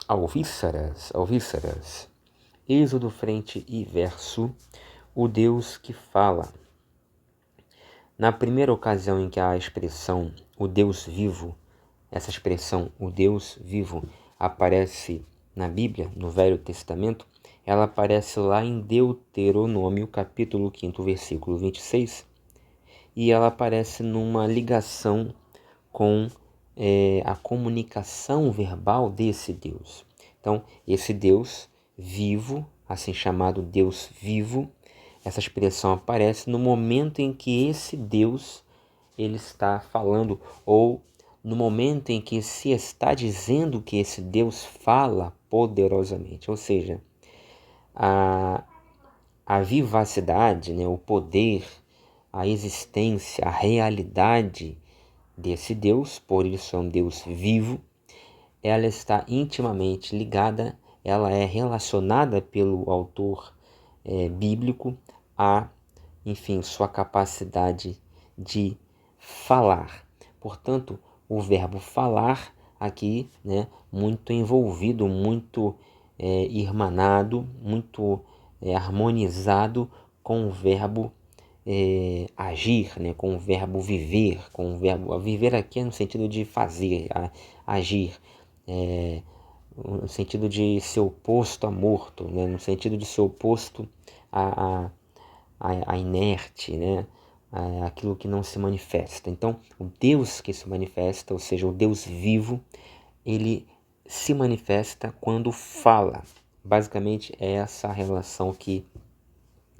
Alvíceras. Êxodo, frente e verso, o Deus que fala. Na primeira ocasião em que a expressão o Deus vivo, essa expressão o Deus vivo, aparece na Bíblia, no Velho Testamento, ela aparece lá em Deuteronômio, capítulo 5, versículo 26, e ela aparece numa ligação com a comunicação verbal desse Deus. Então, esse Deus vivo, assim chamado Deus vivo, essa expressão aparece no momento em que esse Deus ele está falando, ou no momento em que se está dizendo que esse Deus fala poderosamente. Ou seja, a vivacidade, né, o poder, a existência, a realidade desse Deus, por isso é um Deus vivo, ela está intimamente ligada, ela é relacionada pelo autor bíblico a, enfim, sua capacidade de falar. Portanto, o verbo falar aqui, né, muito envolvido, muito irmanado, muito harmonizado com o verbo agir, né, com o verbo viver, com o verbo viver aqui é no sentido de fazer, agir, no sentido de ser oposto a morto, né, no sentido de ser oposto a inerte, né, aquilo que não se manifesta. Então, o Deus que se manifesta, ou seja, o Deus vivo, ele se manifesta quando fala. Basicamente, é essa a relação que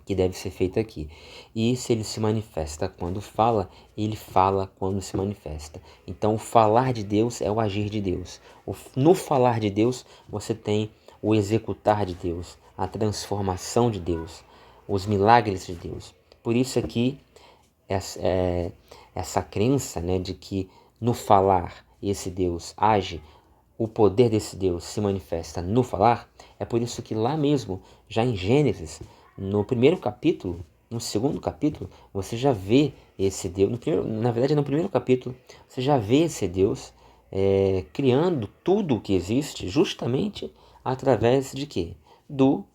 deve ser feita aqui. E se ele se manifesta quando fala, ele fala quando se manifesta. Então, o falar de Deus é o agir de Deus. No falar de Deus, você tem o executar de Deus, a transformação de Deus, os milagres de Deus. Por isso aqui, essa crença, né, de que no falar esse Deus age, o poder desse Deus se manifesta no falar, é por isso que lá mesmo, já em Gênesis, no primeiro capítulo, no segundo capítulo, você já vê esse Deus, na verdade no primeiro capítulo, você já vê esse Deus criando tudo o que existe justamente através de quê? Do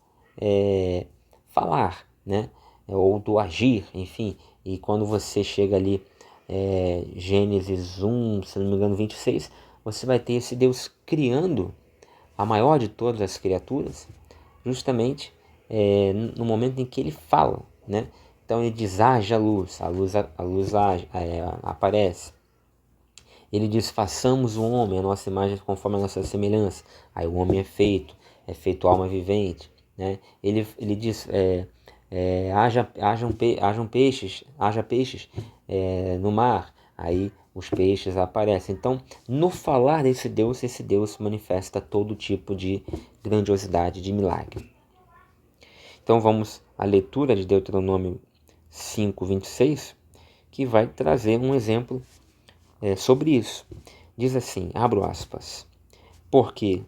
falar, né? Ou do agir, enfim. E quando você chega ali, Gênesis 1, se não me engano 26, você vai ter esse Deus criando a maior de todas as criaturas, justamente no momento em que ele fala, né? Então ele diz, haja luz, a luz aparece. Ele diz, façamos o homem, a nossa imagem conforme a nossa semelhança. Aí o homem é feito alma vivente, né? Ele diz, haja peixes no mar. Aí os peixes aparecem. Então, no falar desse Deus, esse Deus manifesta todo tipo de grandiosidade, de milagre. Então vamos à leitura de Deuteronômio 5, 26, que vai trazer um exemplo sobre isso. Diz assim, abro aspas, porque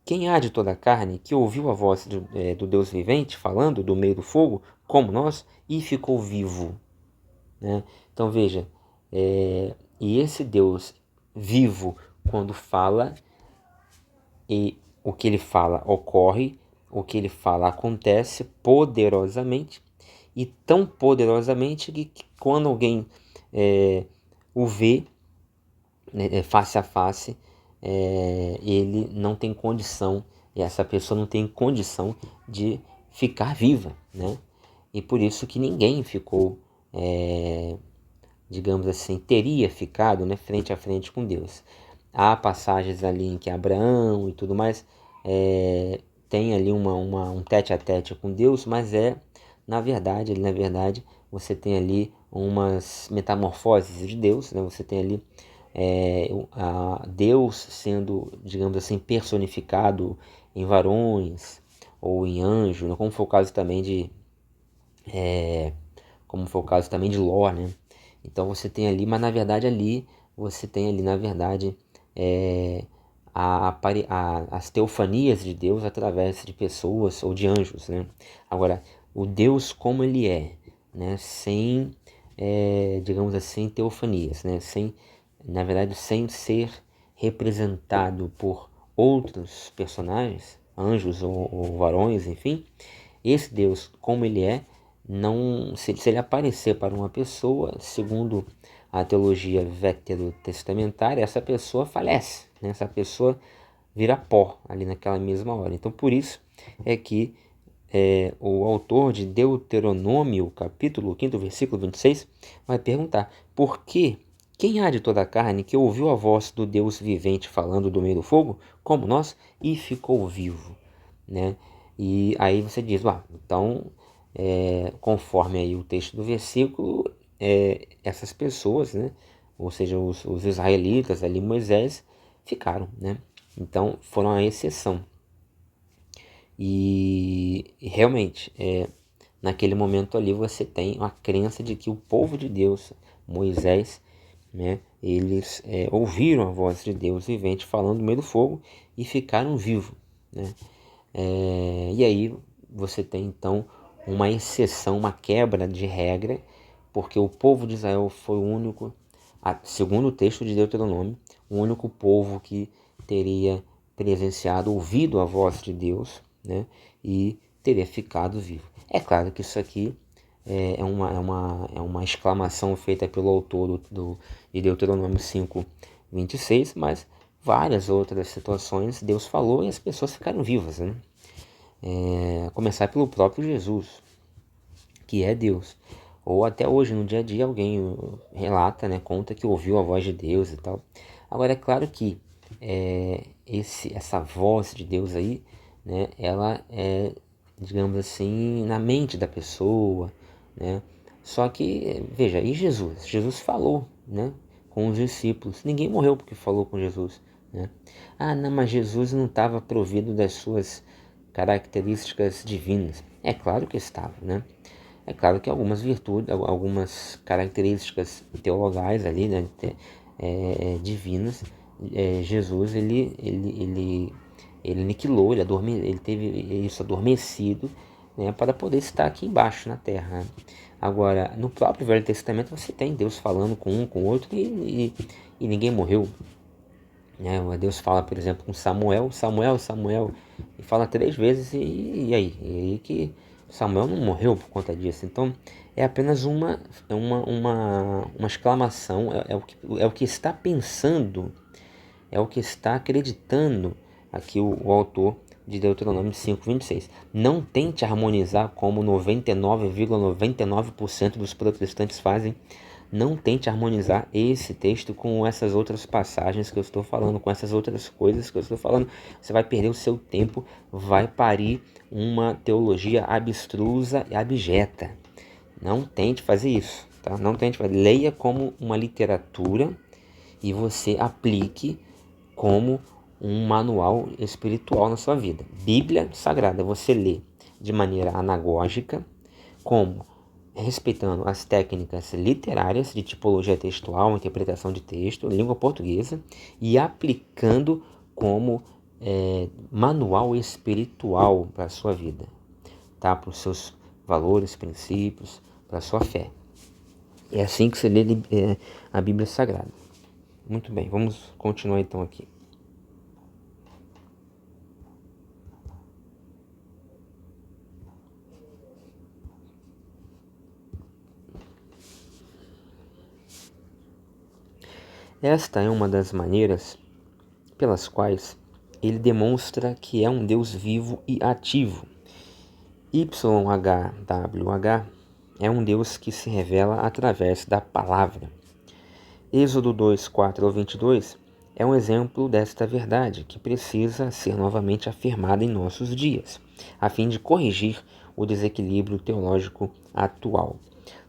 quem há de toda a carne que ouviu a voz do Deus vivente falando do meio do fogo, como nós, e ficou vivo. Né? Então veja, e esse Deus vivo, quando fala, e o que ele fala ocorre, o que ele fala acontece poderosamente, e tão poderosamente que quando alguém o vê, né, face a face, ele não tem condição, e essa pessoa não tem condição de ficar viva, né? E por isso que ninguém ficou, digamos assim, teria ficado, né, frente a frente com Deus. Há passagens ali em que Abraão e tudo mais tem ali um tete a tete com Deus, mas na verdade, você tem ali umas metamorfoses de Deus, né? Você tem ali Deus sendo, digamos assim, personificado em varões ou em anjo, né? Como foi o caso também de Ló, né? Então você tem ali, mas na verdade ali você tem ali, na verdade, as teofanias de Deus através de pessoas ou de anjos, né? Agora, o Deus como ele é, né? Sem, digamos assim, teofanias, né? Na verdade, sem ser representado por outros personagens, anjos ou varões, enfim, esse Deus, como ele é, não, se ele aparecer para uma pessoa, segundo a teologia veterotestamentária, essa pessoa falece, né? Essa pessoa vira pó ali naquela mesma hora. Então, por isso é que o autor de Deuteronômio, capítulo 5, versículo 26, vai perguntar: por que quem há de toda a carne que ouviu a voz do Deus vivente falando do meio do fogo, como nós, e ficou vivo, né? E aí você diz, então, conforme aí o texto do versículo, essas pessoas, né? Ou seja, os israelitas ali, Moisés, ficaram, né? Então, foram a exceção. E realmente, naquele momento ali você tem a crença de que o povo de Deus, Moisés, né, eles ouviram a voz de Deus vivente falando no meio do fogo e ficaram vivos, né? E aí você tem então uma exceção, uma quebra de regra, porque o povo de Israel foi o único, segundo o texto de Deuteronômio, o único povo que teria presenciado, ouvido a voz de Deus, né, e teria ficado vivo. É claro que isso aqui é uma exclamação feita pelo autor de Deuteronômio 5, 26, mas várias outras situações Deus falou e as pessoas ficaram vivas, né? A começar pelo próprio Jesus, que é Deus. Ou até hoje, no dia a dia, alguém relata, né, conta que ouviu a voz de Deus e tal. Agora, é claro que essa voz de Deus aí, né, ela é, digamos assim, na mente da pessoa, né? Só que, veja, e Jesus? Jesus falou, né, com os discípulos. Ninguém morreu porque falou com Jesus, né? Ah, não, mas Jesus não estava provido das suas características divinas. É claro que estava, né? É claro que algumas virtudes, algumas características teologais ali, né, divinas, Jesus ele aniquilou, ele teve isso adormecido, né, para poder estar aqui embaixo na terra, né? Agora, no próprio Velho Testamento você tem Deus falando com um, com o outro e ninguém morreu, né? Deus fala, por exemplo, com Samuel, Samuel, Samuel, e fala 3 vezes e aí que Samuel não morreu por conta disso. Então é apenas uma exclamação, é o que está pensando, é o que está acreditando aqui o autor de Deuteronômio 5:26. Não tente harmonizar como 99,99% dos protestantes fazem. Não tente harmonizar esse texto com essas outras passagens que eu estou falando, com essas outras coisas que eu estou falando. Você vai perder o seu tempo, vai parir uma teologia abstrusa e abjeta. Não tente fazer isso, tá? Não tente fazer. Leia como uma literatura e você aplique como um manual espiritual na sua vida. Bíblia Sagrada você lê de maneira anagógica, como respeitando as técnicas literárias de tipologia textual, interpretação de texto, língua portuguesa, e aplicando como manual espiritual para a sua vida, tá? Para os seus valores, princípios, para a sua fé. É assim que você lê a Bíblia Sagrada. Muito bem, vamos continuar então aqui. Esta é uma das maneiras pelas quais ele demonstra que é um Deus vivo e ativo. YHWH é um Deus que se revela através da palavra. Êxodo 2, 4 ao 22 é um exemplo desta verdade que precisa ser novamente afirmada em nossos dias, a fim de corrigir o desequilíbrio teológico atual.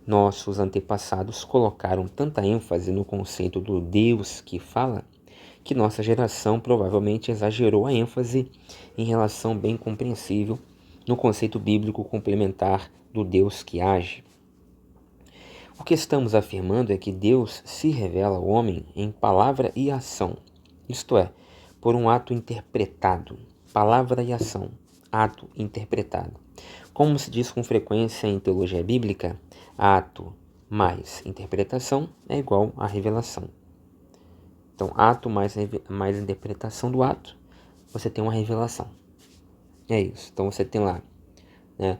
Nossos antepassados colocaram tanta ênfase no conceito do Deus que fala, que nossa geração provavelmente exagerou a ênfase em relação bem compreensível no conceito bíblico complementar do Deus que age. O que estamos afirmando é que Deus se revela ao homem em palavra e ação, isto é, por um ato interpretado. Palavra e ação, ato interpretado. Como se diz com frequência em teologia bíblica, ato mais interpretação é igual a revelação. Então, ato mais interpretação do ato você tem uma revelação. É isso. Então você tem lá, né,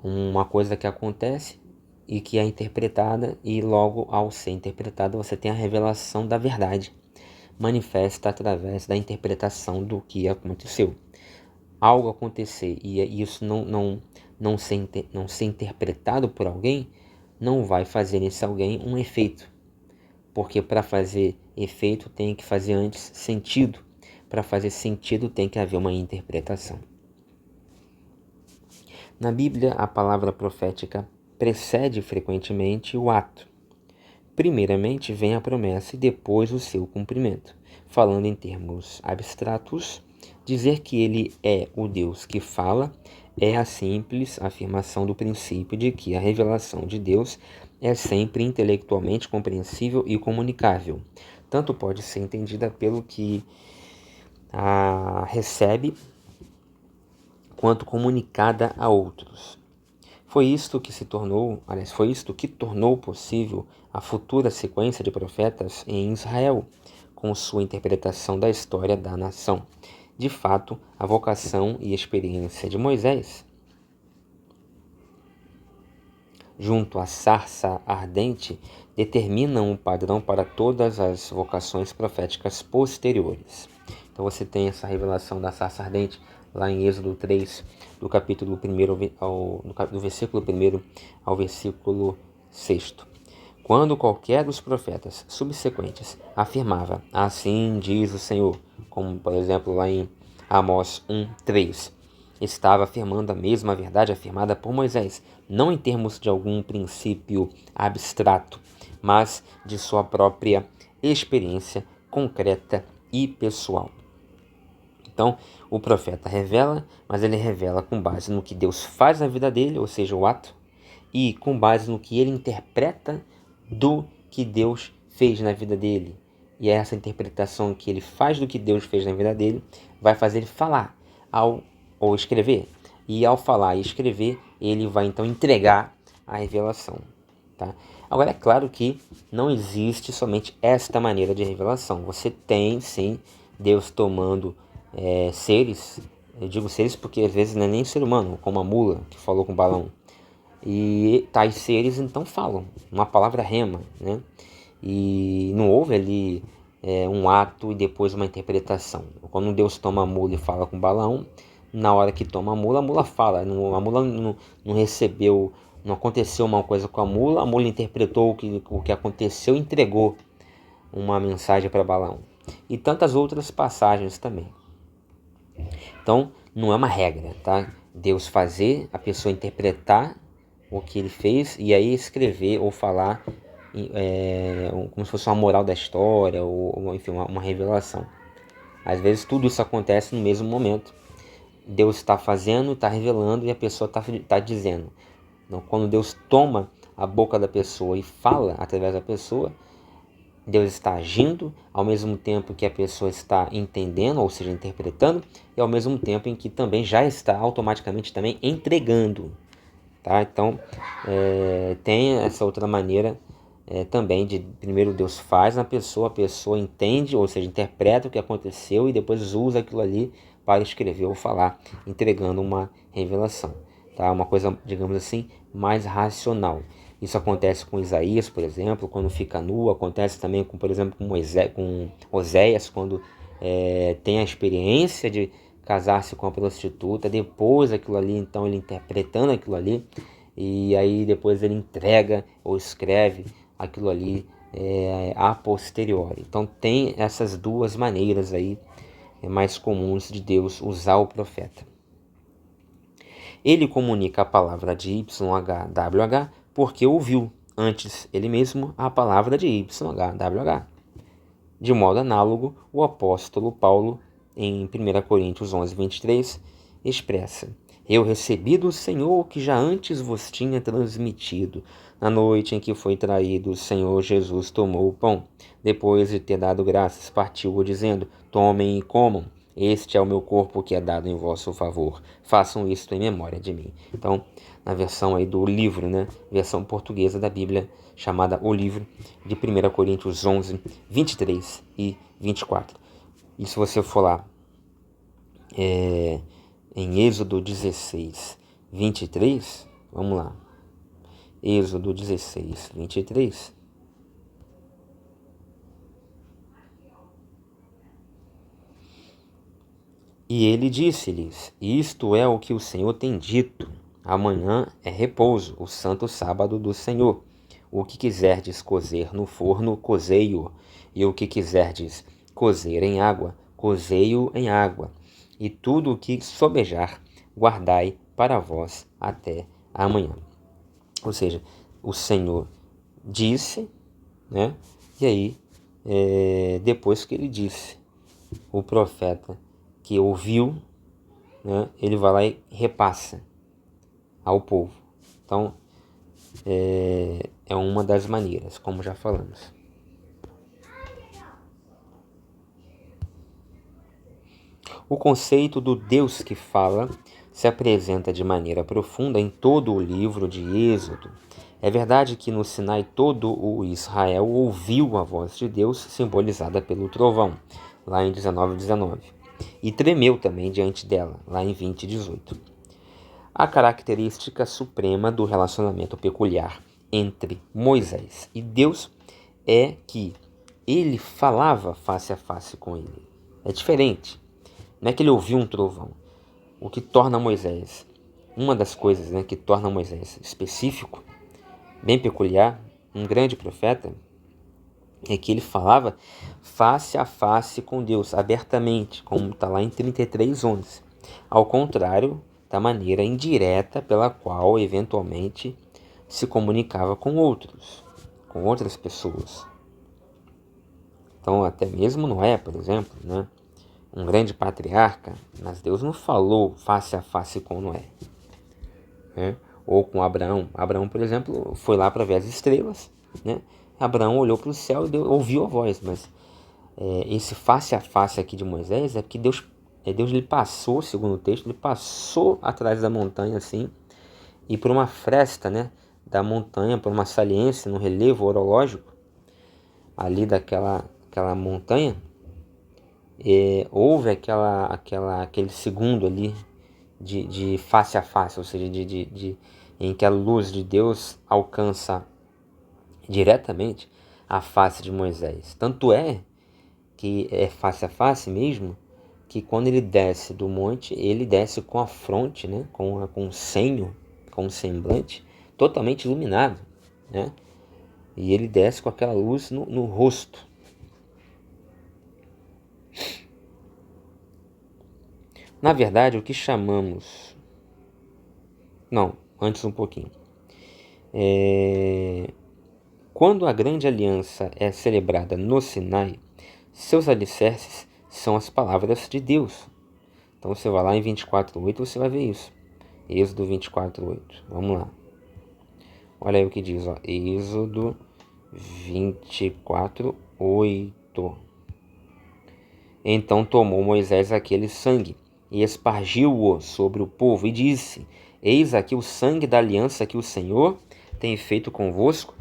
uma coisa que acontece e que é interpretada, e logo ao ser interpretada você tem a revelação da verdade, manifesta através da interpretação do que aconteceu. Algo acontecer e isso não ser interpretado por alguém, não vai fazer nesse alguém um efeito. Porque para fazer efeito tem que fazer antes sentido. Para fazer sentido tem que haver uma interpretação. Na Bíblia, a palavra profética precede frequentemente o ato. Primeiramente vem a promessa e depois o seu cumprimento. Falando em termos abstratos, dizer que ele é o Deus que fala é a simples afirmação do princípio de que a revelação de Deus é sempre intelectualmente compreensível e comunicável. Tanto pode ser entendida pelo que a recebe, quanto comunicada a outros. Foi isto que tornou possível a futura sequência de profetas em Israel, com sua interpretação da história da nação. De fato, a vocação e experiência de Moisés, junto à sarça ardente, determinam o padrão para todas as vocações proféticas posteriores. Então você tem essa revelação da sarça ardente lá em Êxodo 3, do capítulo 1 do versículo 1 ao versículo 6. Quando qualquer dos profetas subsequentes afirmava, assim diz o Senhor, como por exemplo lá em Amós 1:3, estava afirmando a mesma verdade afirmada por Moisés, não em termos de algum princípio abstrato, mas de sua própria experiência concreta e pessoal. Então, o profeta revela, mas ele revela com base no que Deus faz na vida dele, ou seja, o ato, e com base no que ele interpreta do que Deus fez na vida dele. E é essa interpretação que ele faz do que Deus fez na vida dele vai fazer ele falar ou escrever. E ao falar e escrever, ele vai então entregar a revelação. Tá? Agora, é claro que não existe somente esta maneira de revelação. Você tem, sim, Deus tomando seres, eu digo seres porque às vezes não é nem ser humano, como a mula que falou com o balão. E tais seres então falam, uma palavra rema, né? E não houve ali um ato e depois uma interpretação. Quando Deus toma a mula e fala com o balão, na hora que toma a mula fala. A mula não recebeu, não aconteceu uma coisa com a mula interpretou o que aconteceu e entregou uma mensagem para balão. E tantas outras passagens também. Então, não é uma regra, tá? Deus fazer, a pessoa interpretar o que ele fez e aí escrever ou falar como se fosse uma moral da história ou enfim, uma revelação. Às vezes tudo isso acontece no mesmo momento. Deus está fazendo, está revelando e a pessoa está dizendo. Então, quando Deus toma a boca da pessoa e fala através da pessoa, Deus está agindo ao mesmo tempo que a pessoa está entendendo, ou seja, interpretando, e ao mesmo tempo em que também já está automaticamente também entregando. Tá? Então, tem essa outra maneira também de primeiro Deus faz na pessoa, a pessoa entende, ou seja, interpreta o que aconteceu e depois usa aquilo ali para escrever ou falar, entregando uma revelação. Tá? Uma coisa, digamos assim, mais racional. Isso acontece com Isaías, por exemplo, quando fica nu, acontece também com, por exemplo, com Oséias, quando tem a experiência de casar-se com a prostituta, depois aquilo ali, então ele interpretando aquilo ali, e aí depois ele entrega ou escreve aquilo ali a posteriori. Então tem essas duas maneiras aí mais comuns de Deus usar o profeta. Ele comunica a palavra de YHWH porque ouviu antes ele mesmo a palavra de YHWH. De modo análogo, o apóstolo Paulo, em 1 Coríntios 11, 23, expressa: Eu recebi do Senhor o que já antes vos tinha transmitido. Na noite em que foi traído, o Senhor Jesus tomou o pão. Depois de ter dado graças, partiu-o, dizendo: Tomem e comam. Este é o meu corpo que é dado em vosso favor. Façam isto em memória de mim. Então, na versão aí do livro, né? Versão portuguesa da Bíblia, chamada O Livro, de 1 Coríntios 11, 23 e 24. E se você for lá em Êxodo 16, 23, vamos lá, Êxodo 16, 23, e ele disse-lhes: Isto é o que o Senhor tem dito, amanhã é repouso, o santo sábado do Senhor. O que quiserdes cozer no forno, cozei-o, e o que quiserdes cozer em água, cozei-o em água, e tudo o que sobejar, guardai para vós até amanhã. Ou seja, o Senhor disse, né? E aí, depois que ele disse, o profeta que ouviu, né, ele vai lá e repassa ao povo. Então, é uma das maneiras, como já falamos. O conceito do Deus que fala se apresenta de maneira profunda em todo o livro de Êxodo. É verdade que no Sinai todo o Israel ouviu a voz de Deus, simbolizada pelo trovão, lá em 19:19, e tremeu também diante dela, lá em 20:18. A característica suprema do relacionamento peculiar entre Moisés e Deus é que ele falava face a face com ele. É diferente. Não é que ele ouviu um trovão. O que torna Moisés, uma das coisas, né, que torna Moisés específico, bem peculiar, um grande profeta, é que ele falava face a face com Deus, abertamente, como está lá em 33:11. Ao contrário da maneira indireta pela qual, eventualmente, se comunicava com outros, com outras pessoas. Então, até mesmo Noé, por exemplo, né? Um grande patriarca, mas Deus não falou face a face com Noé, né? Ou com Abraão. Abraão, por exemplo, foi lá para ver as estrelas, né? Abraão olhou para o céu e ouviu a voz, mas esse face a face aqui de Moisés é porque Deus lhe passou, segundo o texto, ele passou atrás da montanha assim, e por uma fresta, né, da montanha, por uma saliência no relevo orológico ali aquela montanha, houve aquele segundo ali de face a face, ou seja, em que a luz de Deus alcança diretamente a face de Moisés. Tanto é que é face a face mesmo, que quando ele desce do monte, ele desce com a fronte, né, com o senho, com o semblante totalmente iluminado, né? E ele desce com aquela luz no rosto. Na verdade, o que chamamos... Não, antes um pouquinho. Quando a grande aliança é celebrada no Sinai, seus alicerces são as palavras de Deus. Então você vai lá em 24:8, você vai ver isso. Êxodo 24:8. Vamos lá. Olha aí o que diz, ó. Êxodo 24:8. Então tomou Moisés aquele sangue e espargiu-o sobre o povo e disse: Eis aqui o sangue da aliança que o Senhor tem feito convosco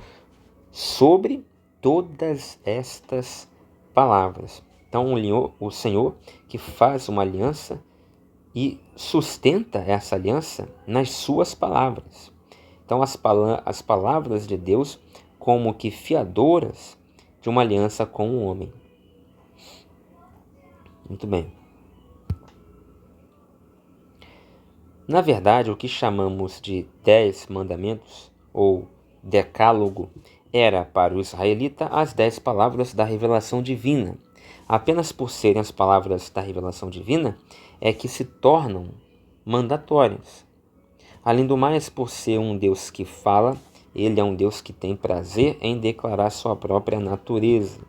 sobre todas estas palavras. Então o Senhor que faz uma aliança e sustenta essa aliança nas suas palavras. Então as palavras de Deus como que fiadoras de uma aliança com o homem. Muito bem. Na verdade, o que chamamos de 10 mandamentos, ou decálogo, era para o israelita as 10 palavras da revelação divina. Apenas por serem as palavras da revelação divina é que se tornam mandatórias. Além do mais, por ser um Deus que fala, ele é um Deus que tem prazer em declarar sua própria natureza.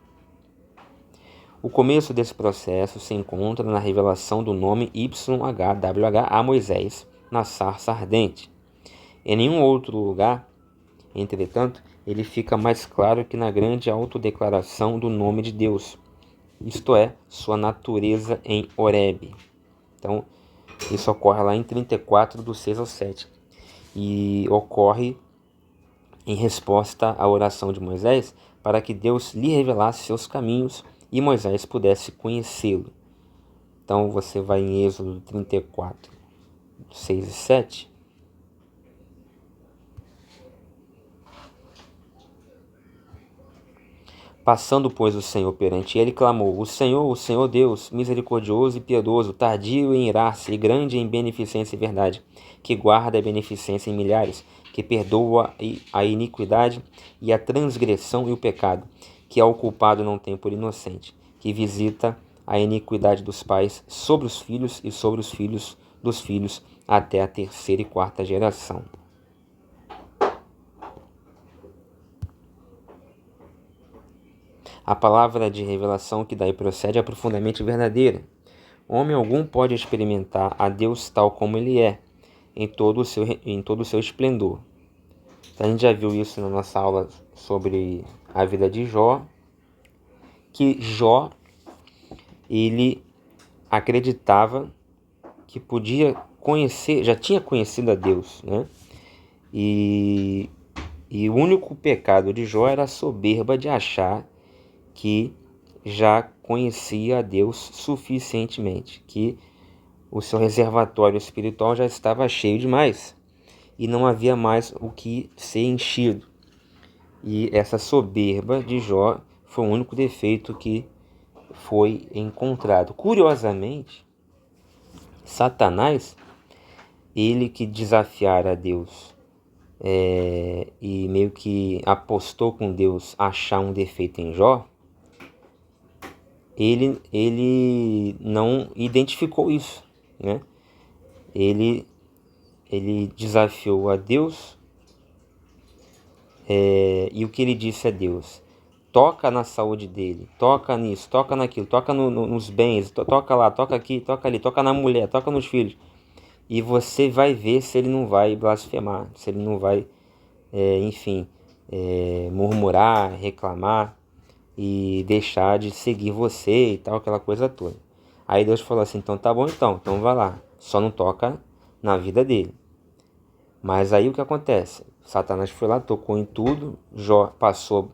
O começo desse processo se encontra na revelação do nome YHWH a Moisés, na sarça ardente. Em nenhum outro lugar, entretanto, ele fica mais claro que na grande autodeclaração do nome de Deus, isto é, sua natureza em Horebe. Então, isso ocorre lá em 34, do 6 ao 7. E ocorre em resposta à oração de Moisés para que Deus lhe revelasse seus caminhos e Moisés pudesse conhecê-lo. Então você vai em Êxodo 34, 6 e 7. Passando, pois, o Senhor perante ele, clamou: o Senhor Deus, misericordioso e piedoso, tardio em irar-se e grande em beneficência e verdade, que guarda a beneficência em milhares, que perdoa a iniquidade e a transgressão e o pecado, que ao culpado não tem por inocente, que visita a iniquidade dos pais sobre os filhos e sobre os filhos dos filhos, até a terceira e quarta geração. A palavra de revelação que daí procede é profundamente verdadeira. Homem algum pode experimentar a Deus tal como Ele é, em todo o seu esplendor. Então, a gente já viu isso na nossa aula sobre a vida de Jó, que Jó, ele acreditava que podia conhecer, já tinha conhecido a Deus, né? E o único pecado de Jó era a soberba de achar que já conhecia a Deus suficientemente, que o seu reservatório espiritual já estava cheio demais e não havia mais o que ser enchido. E essa soberba de Jó foi o único defeito que foi encontrado. Curiosamente, Satanás, ele que desafiara a Deus e meio que apostou com Deus achar um defeito em Jó, ele não identificou isso, né? Ele desafiou a Deus e o que ele disse a Deus: toca na saúde dele, toca nisso, toca naquilo, toca nos bens, toca lá, toca aqui, toca ali, toca na mulher, toca nos filhos. E você vai ver se ele não vai blasfemar, se ele não vai, murmurar, reclamar e deixar de seguir você e tal, aquela coisa toda. Aí Deus falou assim: então tá bom, então vai lá, só não toca na vida dele. Mas aí o que acontece? Satanás foi lá, tocou em tudo, Jó passou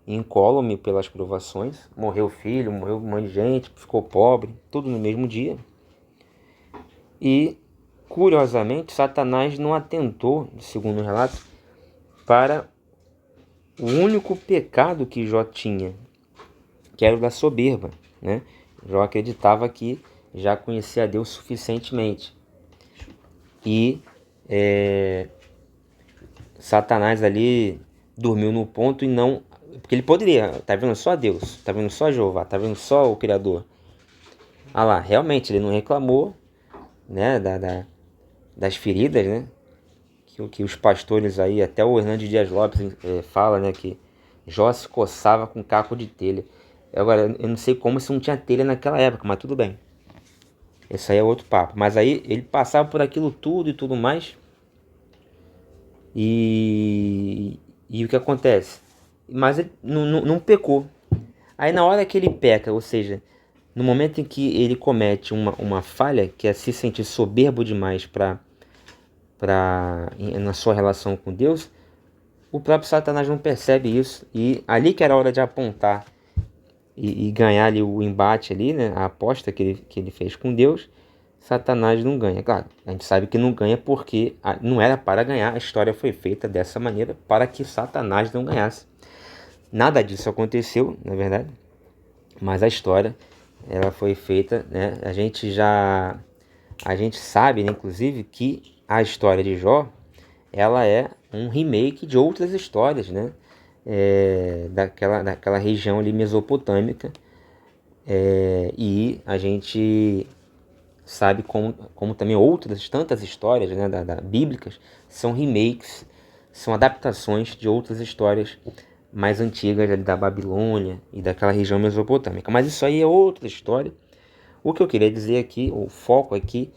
incólume pelas provações, morreu filho, morreu um monte de gente, ficou pobre, tudo no mesmo dia. E, curiosamente, Satanás não atentou, segundo o relato, para o único pecado que Jó tinha, que era o da soberba, né? Jó acreditava que já conhecia a Deus suficientemente. E Satanás ali dormiu no ponto e não... Porque ele poderia, tá vendo só Deus, tá vendo só Jeová, tá vendo só o Criador. Ah lá, realmente ele não reclamou, né, das feridas, né? Que os pastores aí, até o Hernandes Dias Lopes fala, né, que Jó se coçava com caco de telha. Agora, eu não sei como se não tinha telha naquela época, mas tudo bem. Esse aí é outro papo. Mas aí ele passava por aquilo tudo e tudo mais. E o que acontece? Mas ele não pecou. Aí na hora que ele peca, ou seja, no momento em que ele comete uma falha, que é se sentir soberbo demais na sua relação com Deus, o próprio Satanás não percebe isso. E ali que era a hora de apontar e ganhar ali o embate ali, né, a aposta que ele fez com Deus, Satanás não ganha. Claro, a gente sabe que não ganha porque não era para ganhar, a história foi feita dessa maneira para que Satanás não ganhasse. Nada disso aconteceu, na verdade, mas a história ela foi feita, né? A gente sabe, né, inclusive, que a história de Jó ela é um remake de outras histórias, né? Daquela região ali mesopotâmica, e a gente sabe como também outras tantas histórias, né, bíblicas são remakes, são adaptações de outras histórias mais antigas ali da Babilônia e daquela região mesopotâmica. Mas isso aí é outra história. O que eu queria dizer aqui, o foco aqui,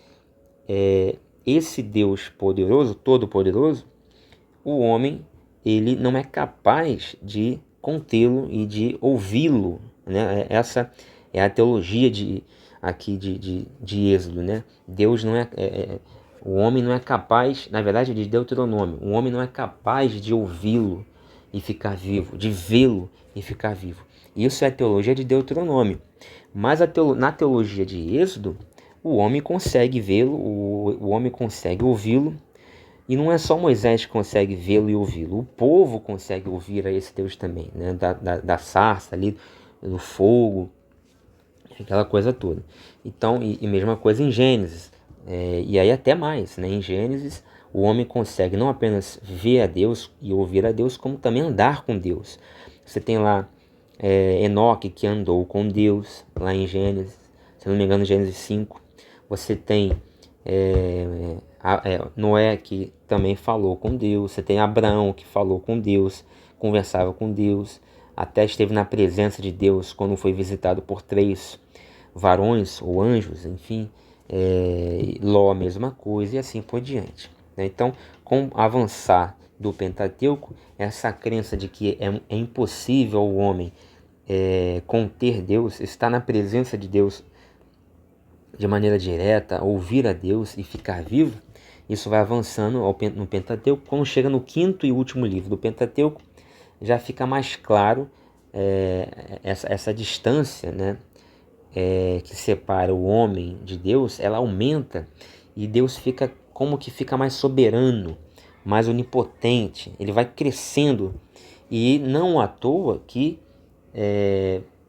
esse Deus poderoso, todo-poderoso, o homem ele não é capaz de contê-lo e de ouvi-lo, né? Essa é a teologia de Êxodo, né? Deus não o homem não é capaz, na verdade, de Deuteronômio, o homem não é capaz de ouvi-lo e ficar vivo, de vê-lo e ficar vivo. Isso é a teologia de Deuteronômio. Mas na teologia de Êxodo, o homem consegue vê-lo, o homem consegue ouvi-lo, e não é só Moisés que consegue vê-lo e ouvi-lo, o povo consegue ouvir a esse Deus também, né? Da sarça ali, do fogo, aquela coisa toda. Então, e mesma coisa em Gênesis, e aí até mais, né? Em Gênesis, o homem consegue não apenas ver a Deus e ouvir a Deus, como também andar com Deus. Você tem lá Enoque, que andou com Deus, lá em Gênesis, se não me engano, Gênesis 5. Você tem Noé, que também falou com Deus. Você tem Abraão, que falou com Deus, conversava com Deus, até esteve na presença de Deus quando foi visitado por 3 varões ou anjos, enfim. Ló, a mesma coisa, e assim por diante, né? Então, com o avançar do Pentateuco, essa crença de que é impossível o homem conter Deus, estar na presença de Deus de maneira direta, ouvir a Deus e ficar vivo, isso vai avançando no Pentateuco. Quando chega no 5º e último livro do Pentateuco, já fica mais claro essa distância, né, que separa o homem de Deus, ela aumenta, e Deus fica como que fica mais soberano, mais onipotente, ele vai crescendo, e não à toa que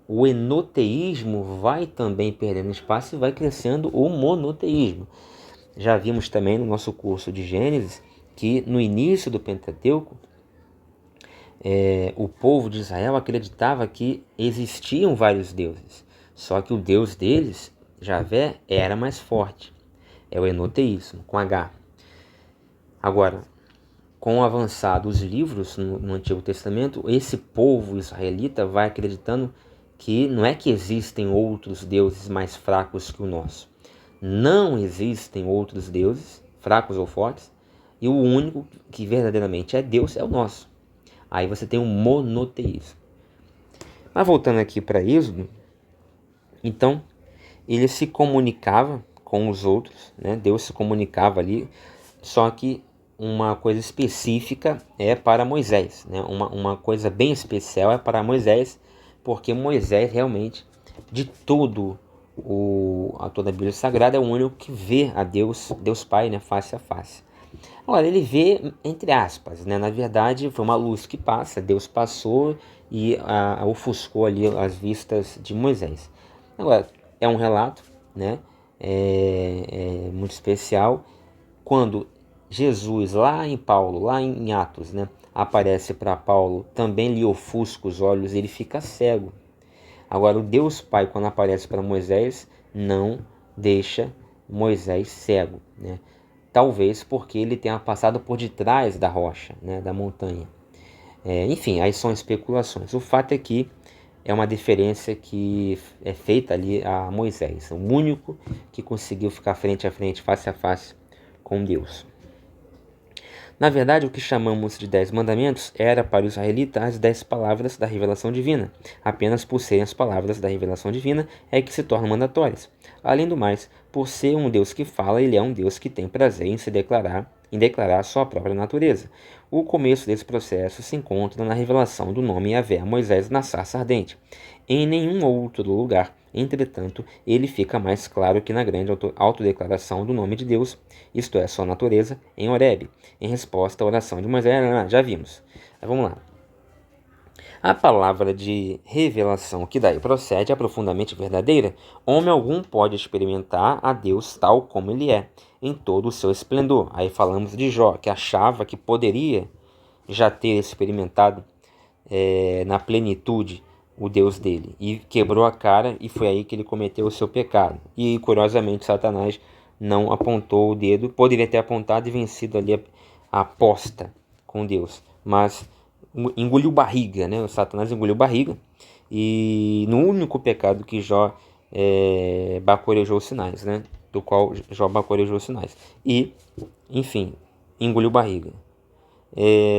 o enoteísmo vai também perdendo espaço e vai crescendo o monoteísmo. Já vimos também no nosso curso de Gênesis que no início do Pentateuco, o povo de Israel acreditava que existiam vários deuses, só que o Deus deles, Javé, era mais forte. É o enoteísmo, com H. Agora, com o avançar dos livros no Antigo Testamento, esse povo israelita vai acreditando que não é que existem outros deuses mais fracos que o nosso. Não existem outros deuses, fracos ou fortes, e o único que verdadeiramente é Deus é o nosso. Aí você tem um monoteísmo. Mas voltando aqui para Êxodo, então ele se comunicava com os outros, né? Deus se comunicava ali, só que uma coisa específica é para Moisés, né? Uma coisa bem especial é para Moisés, porque Moisés realmente, de toda a Bíblia Sagrada, é o único que vê a Deus Pai, né? Face a face. Agora, ele vê entre aspas, né? Na verdade, foi uma luz que passa, Deus passou e ofuscou ali as vistas de Moisés. Agora, é um relato, né? Muito especial. Quando Jesus, lá em Paulo, lá em Atos, né, aparece para Paulo, também lhe ofusca os olhos, ele fica cego. Agora, o Deus Pai, quando aparece para Moisés, não deixa Moisés cego, né? Talvez porque ele tenha passado por detrás da rocha, né, da montanha. Enfim, aí são especulações. O fato é que é uma diferença que é feita ali a Moisés, o único que conseguiu ficar frente a frente, face a face com Deus. Na verdade, o que chamamos de 10 mandamentos era para o israelita as 10 palavras da revelação divina. Apenas por serem as palavras da revelação divina é que se tornam mandatórias. Além do mais, por ser um Deus que fala, ele é um Deus que tem prazer em declarar sua própria natureza. O começo desse processo se encontra na revelação do nome Yahvé a Moisés na sarça ardente. Em nenhum outro lugar, entretanto, ele fica mais claro que na grande autodeclaração do nome de Deus, isto é, sua natureza, em Horebe, em resposta à oração de Moisés. Já vimos. Vamos lá. A palavra de revelação que daí procede é profundamente verdadeira. Homem algum pode experimentar a Deus tal como ele é, em todo o seu esplendor. Aí falamos de Jó, que achava que poderia já ter experimentado na plenitude o Deus dele, e quebrou a cara, e foi aí que ele cometeu o seu pecado. E curiosamente Satanás não apontou o dedo, poderia ter apontado e vencido ali a aposta com Deus, mas engoliu barriga, né? O Satanás engoliu barriga, e no único pecado que Jó bacorejou os sinais, né? Do qual Jó bacorejou os sinais, e enfim, engoliu barriga.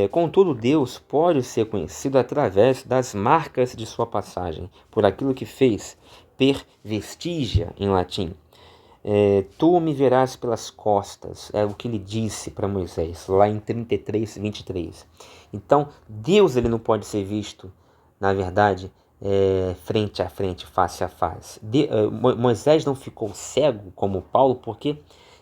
Contudo, Deus pode ser conhecido através das marcas de sua passagem, por aquilo que fez, per vestigia em latim. Tu me verás pelas costas, é o que ele disse para Moisés, lá em 33, 23. Então, Deus ele não pode ser visto, na verdade, frente a frente, face a face. Moisés não ficou cego como Paulo porque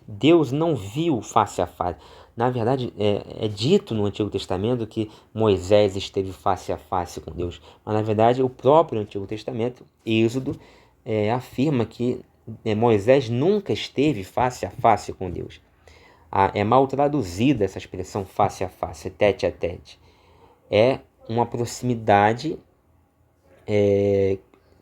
Deus não viu face a face. Na verdade, é dito no Antigo Testamento que Moisés esteve face a face com Deus. Mas, na verdade, o próprio Antigo Testamento, Êxodo, afirma que Moisés nunca esteve face a face com Deus. É mal traduzida essa expressão face a face, tete a tete. É uma proximidade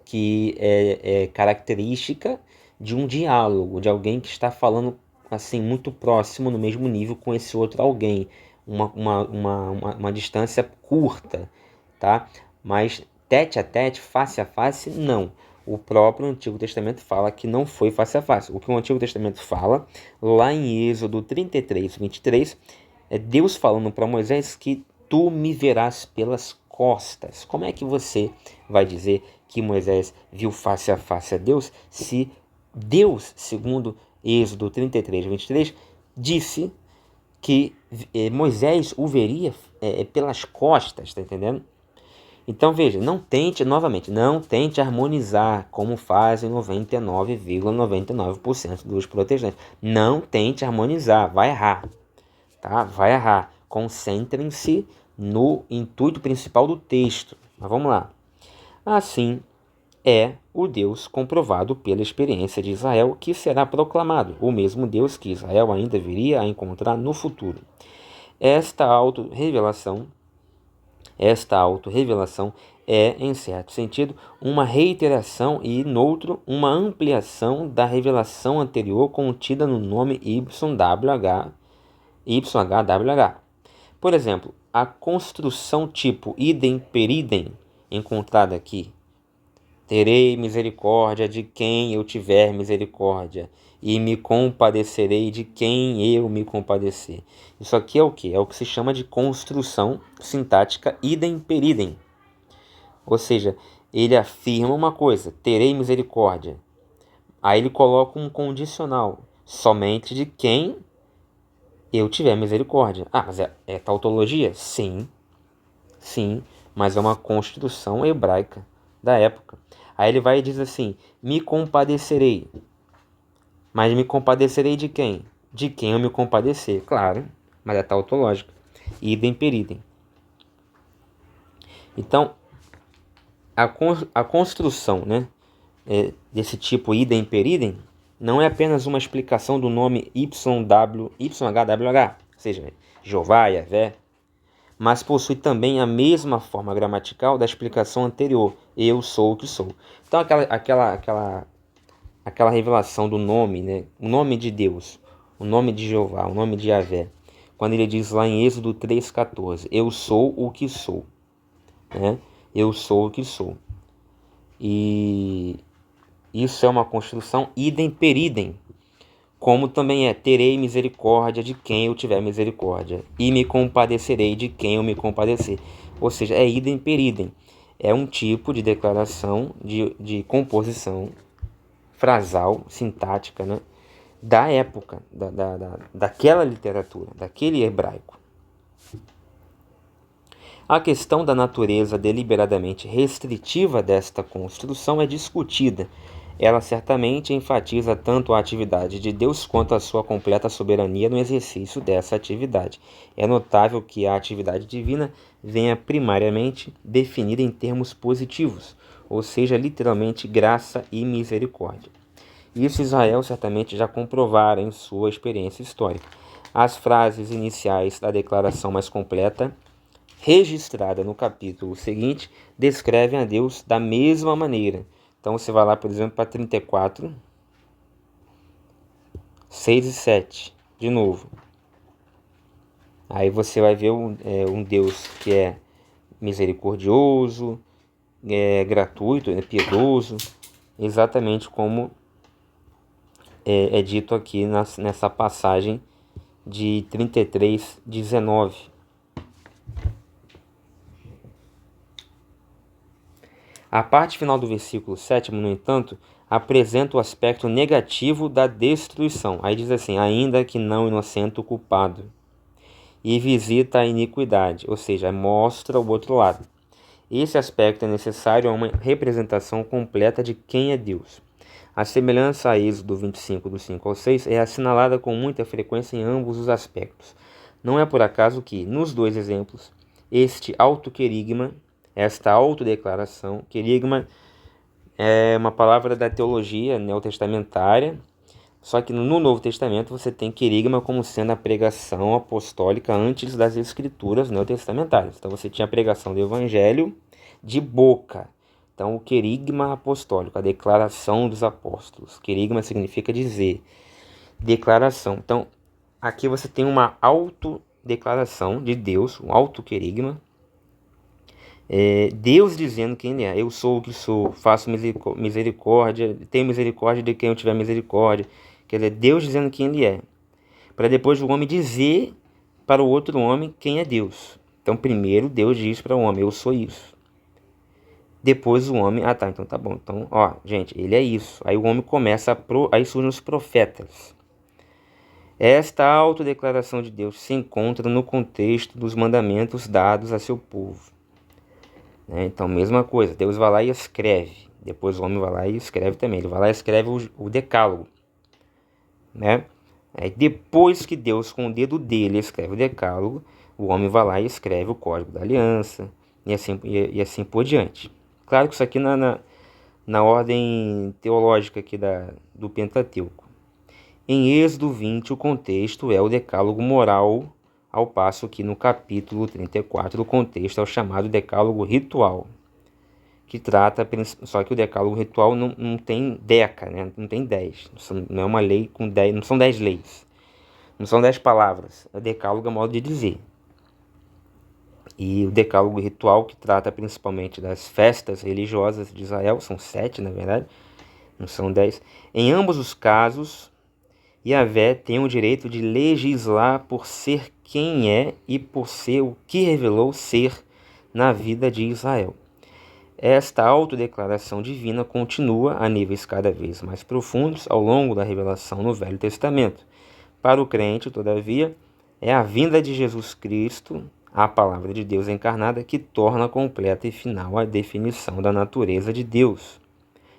que é característica de um diálogo, de alguém que está falando assim muito próximo, no mesmo nível com esse outro alguém, uma distância curta, tá? Mas tete a tete, face a face, não. O próprio Antigo Testamento fala que não foi face a face. O que o Antigo Testamento fala, lá em Êxodo 33, 23, é Deus falando para Moisés que tu me verás pelas costas. Como é que você vai dizer que Moisés viu face a face a Deus se Deus, segundo Êxodo 33, 23, disse que Moisés o veria pelas costas, tá entendendo? Então veja, não tente harmonizar como fazem 99,99% dos protestantes. Não tente harmonizar, vai errar, tá? Vai errar. Concentrem-se no intuito principal do texto. Mas vamos lá. Assim é o Deus comprovado pela experiência de Israel que será proclamado, o mesmo Deus que Israel ainda viria a encontrar no futuro. Esta autorrevelação é, em certo sentido, uma reiteração e, noutro, uma ampliação da revelação anterior contida no nome YHWH. Por exemplo, a construção tipo idem per idem, encontrada aqui, terei misericórdia de quem eu tiver misericórdia, e me compadecerei de quem eu me compadecer. Isso aqui é o que? É o que se chama de construção sintática idem per idem. Ou seja, ele afirma uma coisa, terei misericórdia. Aí ele coloca um condicional, somente de quem eu tiver misericórdia. Ah, mas é tautologia? Sim, mas é uma construção hebraica da época. Aí ele vai e diz assim, me compadecerei. Mas me compadecerei de quem? De quem eu me compadecer, claro, mas é tautológico. Idem per idem. Então, a construção, né, desse tipo idem per idem não é apenas uma explicação do nome YHWH, ou seja, Jeová, Yahvé, mas possui também a mesma forma gramatical da explicação anterior, eu sou o que sou. Então aquela revelação do nome, né? O nome de Deus, o nome de Jeová, o nome de Yahvé, quando ele diz lá em Êxodo 3,14, eu sou o que sou, né? Eu sou o que sou. E isso é uma construção idem per idem, como também terei misericórdia de quem eu tiver misericórdia, e me compadecerei de quem eu me compadecer. Ou seja, é idem per idem. É um tipo de declaração de composição frasal, sintática, né, da época, daquela literatura, daquele hebraico. A questão da natureza deliberadamente restritiva desta construção é discutida. Ela certamente enfatiza tanto a atividade de Deus quanto a sua completa soberania no exercício dessa atividade. É notável que a atividade divina venha primariamente definida em termos positivos, ou seja, literalmente graça e misericórdia. Isso Israel certamente já comprovara em sua experiência histórica. As frases iniciais da declaração mais completa, registrada no capítulo seguinte, descrevem a Deus da mesma maneira. Então você vai lá, por exemplo, para 34, 6 e 7, de novo. Aí você vai ver um Deus que é misericordioso, gratuito, piedoso, exatamente como é dito aqui nessa passagem de 33, 19. A parte final do versículo 7, no entanto, apresenta o aspecto negativo da destruição. Aí diz assim, ainda que não inocente o culpado. E visita a iniquidade, ou seja, mostra o outro lado. Esse aspecto é necessário a uma representação completa de quem é Deus. A semelhança a Êxodo 25, do 5 ao 6, é assinalada com muita frequência em ambos os aspectos. Não é por acaso que, nos dois exemplos, esta autodeclaração, querigma é uma palavra da teologia neotestamentária, só que no Novo Testamento você tem querigma como sendo a pregação apostólica antes das escrituras neotestamentárias. Então você tinha a pregação do evangelho de boca. Então o querigma apostólico, a declaração dos apóstolos. Querigma significa dizer, declaração. Então aqui você tem uma autodeclaração de Deus, um autoquerigma. Deus dizendo quem ele é. Eu sou o que sou, faço misericórdia, tenho misericórdia de quem eu tiver misericórdia. Quer dizer, Deus dizendo quem ele é, para depois o homem dizer para o outro homem quem é Deus. Então primeiro Deus diz para o homem, eu sou isso. Depois o homem, então tá bom. Então, gente, ele é isso. Aí o homem começa aí surgem os profetas. Esta autodeclaração de Deus se encontra no contexto dos mandamentos dados a seu povo. Então, mesma coisa, Deus vai lá e escreve. Depois o homem vai lá e escreve também. Ele vai lá e escreve o decálogo. Aí depois que Deus, com o dedo dele, escreve o decálogo, o homem vai lá e escreve o código da aliança, e assim por diante. Claro que isso aqui na ordem teológica aqui do Pentateuco. Em Êxodo 20, o contexto é o decálogo moral, ao passo que no capítulo 34 o contexto é o chamado decálogo ritual, que trata, só que o decálogo ritual não tem deca, né? Não tem 10, não é uma lei com 10, não são 10 leis, não são 10 palavras, é decálogo é modo de dizer. E o decálogo ritual, que trata principalmente das festas religiosas de Israel, são 7 na verdade, não são 10. Em ambos os casos, Yahvé tem o direito de legislar por ser quem é e por ser o que revelou ser na vida de Israel. Esta autodeclaração divina continua a níveis cada vez mais profundos ao longo da revelação no Velho Testamento. Para o crente, todavia, é a vinda de Jesus Cristo, a palavra de Deus encarnada, que torna completa e final a definição da natureza de Deus.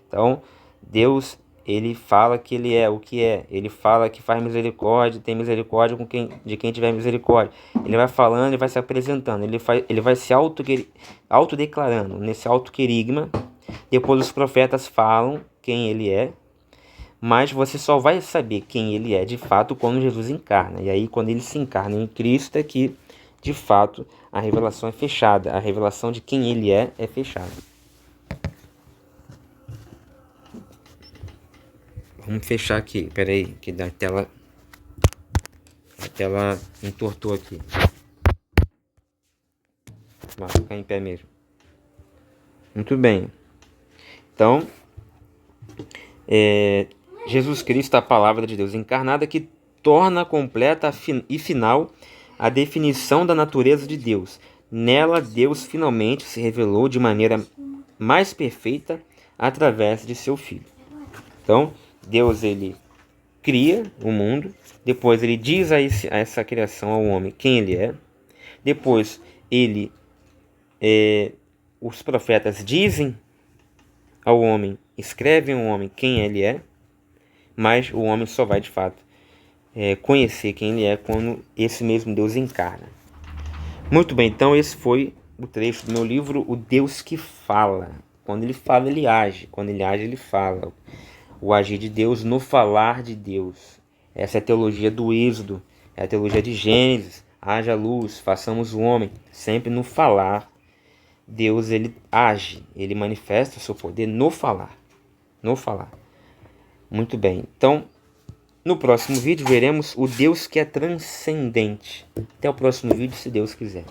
Então, Deus, ele fala que ele é o que é. Ele fala que faz misericórdia, tem misericórdia de quem tiver misericórdia. Ele vai falando, ele vai se apresentando, ele vai se autodeclarando nesse autoquerigma. Depois os profetas falam quem ele é, mas você só vai saber quem ele é de fato quando Jesus encarna. E aí, quando ele se encarna em Cristo, é que de fato a revelação é fechada. A revelação de quem ele é fechada. Vamos fechar aqui, peraí, que a tela entortou aqui. Vou ficar em pé mesmo. Muito bem. Então, Jesus Cristo, a palavra de Deus encarnada, que torna completa e final a definição da natureza de Deus. Nela, Deus finalmente se revelou de maneira mais perfeita através de seu Filho. Então, Deus, ele cria o mundo, depois ele diz a essa criação ao homem quem ele é, depois os profetas dizem ao homem, escrevem ao homem quem ele é, mas o homem só vai de fato conhecer quem ele é quando esse mesmo Deus encarna. Muito bem, então esse foi o trecho do meu livro, O Deus que Fala. Quando ele fala, ele age. Quando ele age, ele fala. O agir de Deus no falar de Deus. Essa é a teologia do Êxodo, é a teologia de Gênesis. Haja luz, façamos o homem. Sempre no falar, Deus ele age, ele manifesta o seu poder no falar. No falar. Muito bem, então no próximo vídeo veremos o Deus que é transcendente. Até o próximo vídeo, se Deus quiser.